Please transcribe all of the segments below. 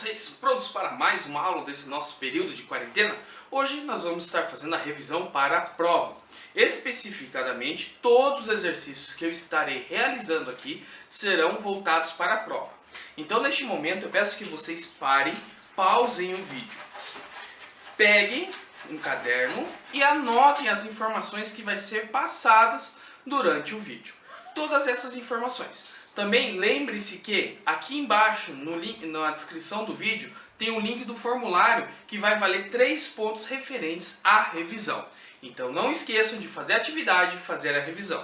vocês prontos para mais uma aula desse nosso período de quarentena? Hoje nós vamos estar fazendo a revisão para a prova. Especificadamente, todos os exercícios que eu estarei realizando aqui serão voltados para a prova. Então, neste momento, eu peço que vocês parem, pausem o vídeo, peguem um caderno e anotem as informações que vai ser passadas durante o vídeo. Todas essas informações. Também lembre-se que aqui embaixo, na descrição do vídeo, tem um link do formulário que vai valer 3 pontos referentes à revisão. Então não esqueçam de fazer a atividade e fazer a revisão.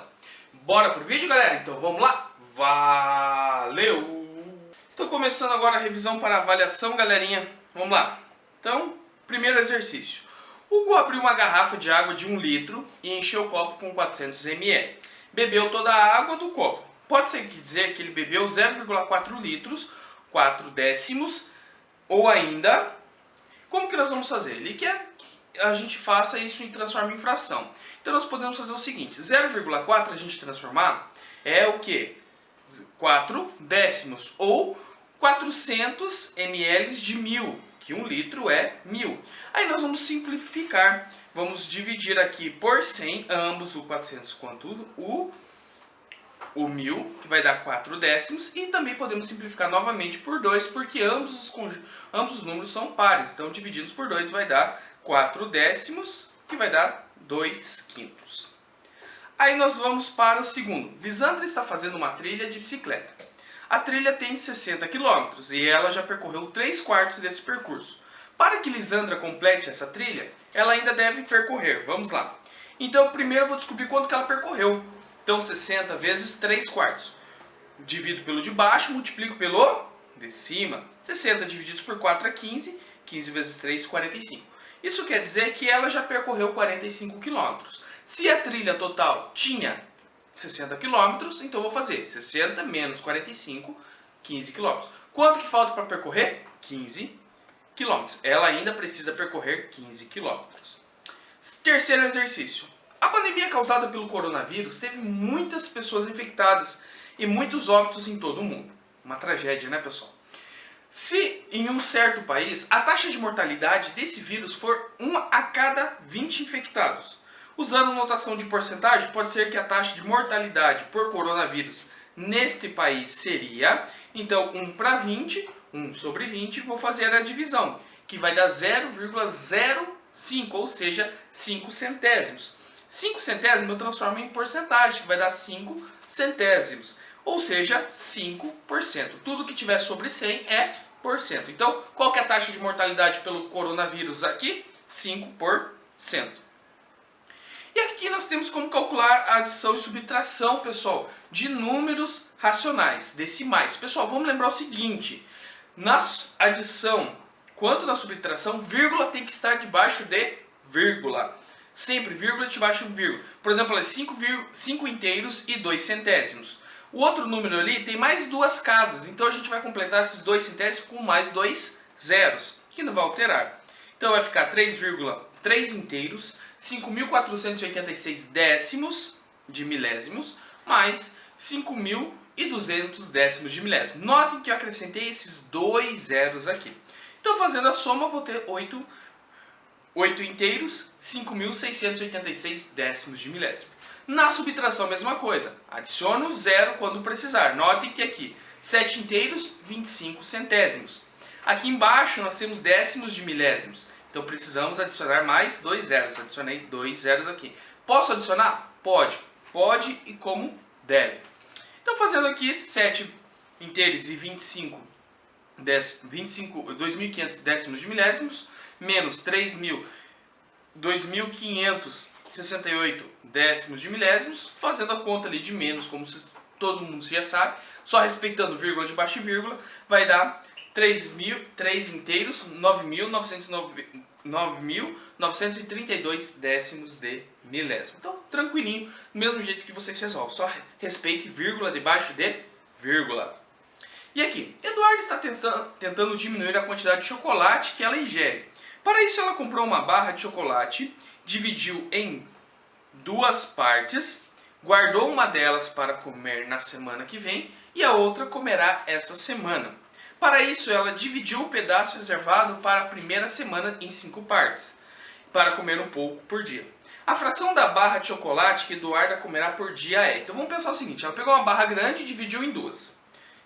Bora pro vídeo, galera? Então vamos lá? Valeu! Estou começando agora a revisão para avaliação, galerinha. Vamos lá. Então, primeiro exercício. Hugo abriu uma garrafa de água de 1 litro e encheu o copo com 400 ml. Bebeu toda a água do copo. Pode-se dizer que ele bebeu 0,4 litros, 4 décimos, ou ainda, como que nós vamos fazer? Ele quer que a gente faça isso e transforme em fração. Então nós podemos fazer o seguinte, 0,4 a gente transformar é o que? 4 décimos, ou 400 ml de 1000, que 1 litro é 1000. Aí nós vamos simplificar, vamos dividir aqui por 100, ambos o 400 quanto o 1000, que vai dar 4 décimos, e também podemos simplificar novamente por 2, porque ambos os números são pares, então divididos por 2 vai dar 4 décimos, que vai dar 2 quintos. Aí nós vamos para o segundo. Lisandra está fazendo uma trilha de bicicleta. A trilha tem 60 km e ela já percorreu 3/4 desse percurso. Para que Lisandra complete essa trilha, ela ainda deve percorrer. Vamos lá. Então primeiro eu vou descobrir quanto que ela percorreu. Então 60 vezes 3/4. Divido pelo de baixo, multiplico pelo de cima. 60 divididos por 4 é 15. 15 vezes 3, 45. Isso quer dizer que ela já percorreu 45 km. Se a trilha total tinha 60 km, então eu vou fazer 60 menos 45, 15 km. Quanto que falta para percorrer? 15 km. Ela ainda precisa percorrer 15 km. Terceiro exercício. A pandemia causada pelo coronavírus teve muitas pessoas infectadas e muitos óbitos em todo o mundo. Uma tragédia, né, pessoal? Se em um certo país a taxa de mortalidade desse vírus for 1 a cada 20 infectados, usando notação de porcentagem, pode ser que a taxa de mortalidade por coronavírus neste país seria, então, 1 para 20, 1 sobre 20, vou fazer a divisão, que vai dar 0,05, ou seja, 5 centésimos. 5 centésimos eu transformo em porcentagem, que vai dar 5 centésimos, ou seja, 5%. Tudo que tiver sobre 100 é porcento. Então, qual que é a taxa de mortalidade pelo coronavírus aqui? 5%. E aqui nós temos como calcular a adição e subtração, pessoal, de números racionais, decimais. Pessoal, vamos lembrar o seguinte, na adição quanto na subtração, vírgula tem que estar debaixo de vírgula. Sempre vírgula debaixo de vírgula. Por exemplo, é 5 inteiros e 2 centésimos. O outro número ali tem mais 2 casas, então a gente vai completar esses 2 centésimos com mais 2 zeros, que não vai alterar. Então vai ficar 3,3 inteiros, 5.486 décimos de milésimos, mais 5.200 décimos de milésimo. Notem que eu acrescentei esses 2 zeros aqui. Então fazendo a soma, eu vou ter 8 inteiros, 5.686 décimos de milésimo. Na subtração, a mesma coisa. Adiciono 0 quando precisar. Notem que aqui, 7 inteiros, 25 centésimos. Aqui embaixo nós temos décimos de milésimos. Então precisamos adicionar mais 2 zeros. Adicionei 2 zeros aqui. Posso adicionar? Pode. Pode e como deve. Então fazendo aqui 7 inteiros e 2.500 décimos de milésimos, menos 2.568 décimos de milésimos, fazendo a conta ali de menos, como todo mundo já sabe, só respeitando vírgula debaixo de vírgula, vai dar 3 inteiros, 9.932 décimos de milésimo. Então, tranquilinho, do mesmo jeito que vocês resolvem, só respeite vírgula debaixo de vírgula. E aqui, Eduardo está tentando diminuir a quantidade de chocolate que ela ingere. Para isso, ela comprou uma barra de chocolate, dividiu em 2 partes, guardou uma delas para comer na semana que vem e a outra comerá essa semana. Para isso, ela dividiu o pedaço reservado para a primeira semana em 5 partes, para comer um pouco por dia. A fração da barra de chocolate que Eduarda comerá por dia é... Então vamos pensar o seguinte, ela pegou uma barra grande e dividiu em duas.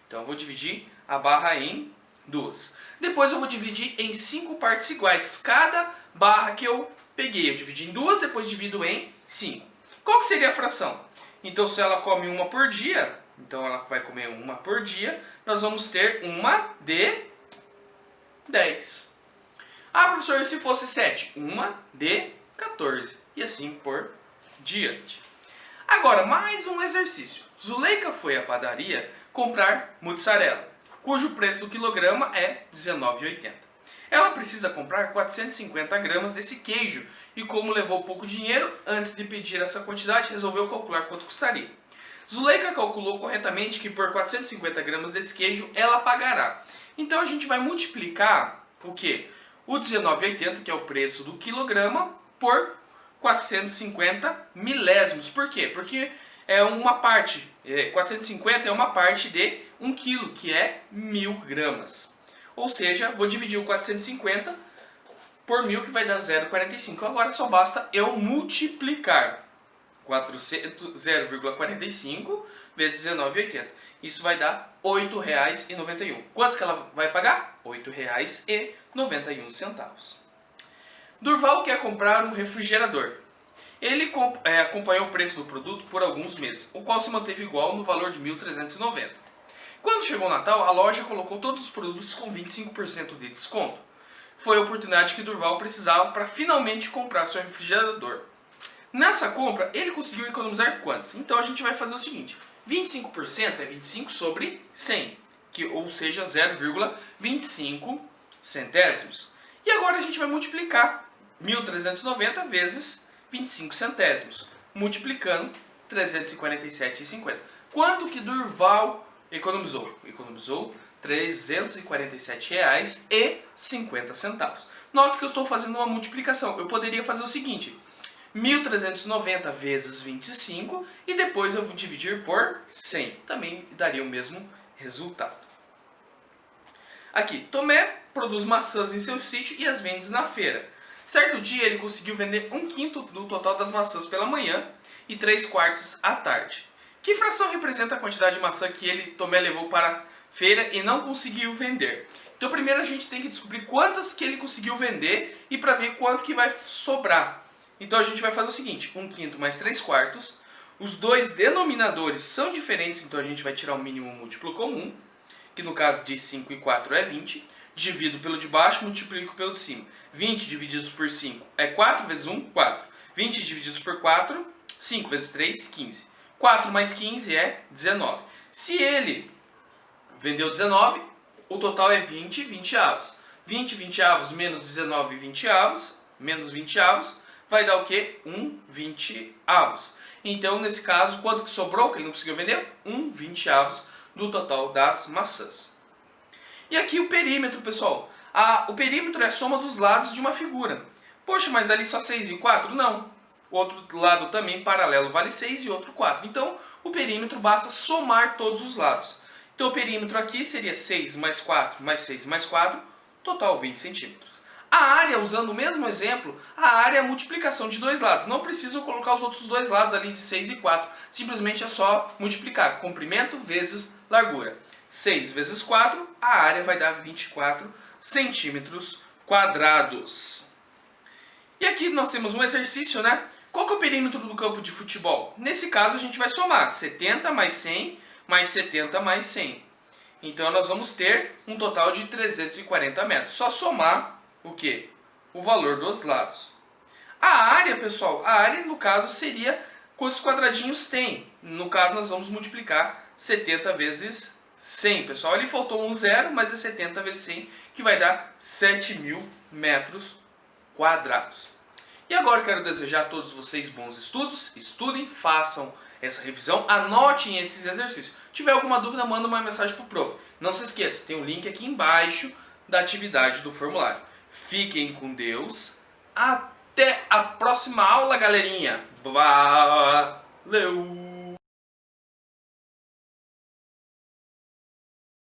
Então eu vou dividir a barra em duas. Depois eu vou dividir em 5 partes iguais. Cada barra que eu peguei, eu dividi em duas, depois divido em 5. Qual que seria a fração? Então se ela come uma por dia, então ela vai comer uma por dia, nós vamos ter uma de 10. Ah, professor, e se fosse 7? Uma de 14. E assim por diante. Agora, mais um exercício. Zuleika foi à padaria comprar mussarela, cujo preço do quilograma é R$19,80. Ela precisa comprar 450 gramas desse queijo e, como levou pouco dinheiro, antes de pedir essa quantidade, resolveu calcular quanto custaria. Zuleika calculou corretamente que por 450 gramas desse queijo ela pagará. Então a gente vai multiplicar o quê? O R$19,80, que é o preço do quilograma, por 450 milésimos. Por quê? Porque é uma parte, 450 é uma parte de 1 quilo, que é 1000 gramas. Ou seja, vou dividir o 450 por 1000, que vai dar 0,45. Agora só basta eu multiplicar 0,45 vezes R$19,80. Isso vai dar R$8,91. Quantos que ela vai pagar? R$8,91. Durval quer comprar um refrigerador. Ele acompanhou o preço do produto por alguns meses, o qual se manteve igual no valor de R$1.390. Quando chegou o Natal, a loja colocou todos os produtos com 25% de desconto. Foi a oportunidade que Durval precisava para finalmente comprar seu refrigerador. Nessa compra, ele conseguiu economizar quantos? Então a gente vai fazer o seguinte, 25% é 25 sobre 100, ou seja, 0,25 centésimos. E agora a gente vai multiplicar 1.390 vezes 25 centésimos, multiplicando 347,50. Quanto que Durval economizou? Economizou R$347,50. Note que eu estou fazendo uma multiplicação. Eu poderia fazer o seguinte, 1.390 vezes 25 e depois eu vou dividir por 100. Também daria o mesmo resultado. Aqui, Tomé produz maçãs em seu sítio e as vende na feira. Certo dia ele conseguiu vender 1/5 do total das maçãs pela manhã e 3/4 à tarde. Que fração representa a quantidade de maçã que Tomé levou para a feira e não conseguiu vender? Então primeiro a gente tem que descobrir quantas que ele conseguiu vender e para ver quanto que vai sobrar. Então a gente vai fazer o seguinte, 1/5 mais 3/4. Os dois denominadores são diferentes, então a gente vai tirar o mínimo múltiplo comum, que no caso de 5 e 4 é 20. Divido pelo de baixo, multiplico pelo de cima. 20 divididos por 5 é 4 vezes 1, 4. 20 divididos por 4, 5 vezes 3, 15. 4 mais 15 é 19. Se ele vendeu 19, o total é 20 20avos. 20 20avos menos 19 20avos, menos 20avos, vai dar o quê? 1 20avos. Então, nesse caso, quanto que sobrou que ele não conseguiu vender? 1 20avos do total das maçãs. E aqui o perímetro, pessoal. O perímetro é a soma dos lados de uma figura. Poxa, mas ali só 6 e 4? Não. O outro lado também paralelo vale 6 e outro 4. Então, o perímetro basta somar todos os lados. Então, o perímetro aqui seria 6 mais 4 mais 6 mais 4, total 20 centímetros. A área, usando o mesmo exemplo, a área é a multiplicação de dois lados. Não preciso colocar os outros dois lados ali de 6 e 4. Simplesmente é só multiplicar. Comprimento vezes largura. 6 vezes 4, a área vai dar 24 centímetros quadrados. E aqui nós temos um exercício, né? Qual que é o perímetro do campo de futebol? Nesse caso a gente vai somar 70 mais 100 mais 70 mais 100. Então nós vamos ter um total de 340 metros. Só somar o quê? O valor dos lados. A área, pessoal, a área no caso seria quantos quadradinhos tem. No caso nós vamos multiplicar 70 vezes 100, pessoal. Ali faltou um zero, mas é 70 vezes 100, que vai dar 7.000 metros quadrados. E agora eu quero desejar a todos vocês bons estudos. Estudem, façam essa revisão, anotem esses exercícios. Se tiver alguma dúvida, manda uma mensagem para o prof. Não se esqueça, tem um link aqui embaixo da atividade do formulário. Fiquem com Deus. Até a próxima aula, galerinha. Valeu!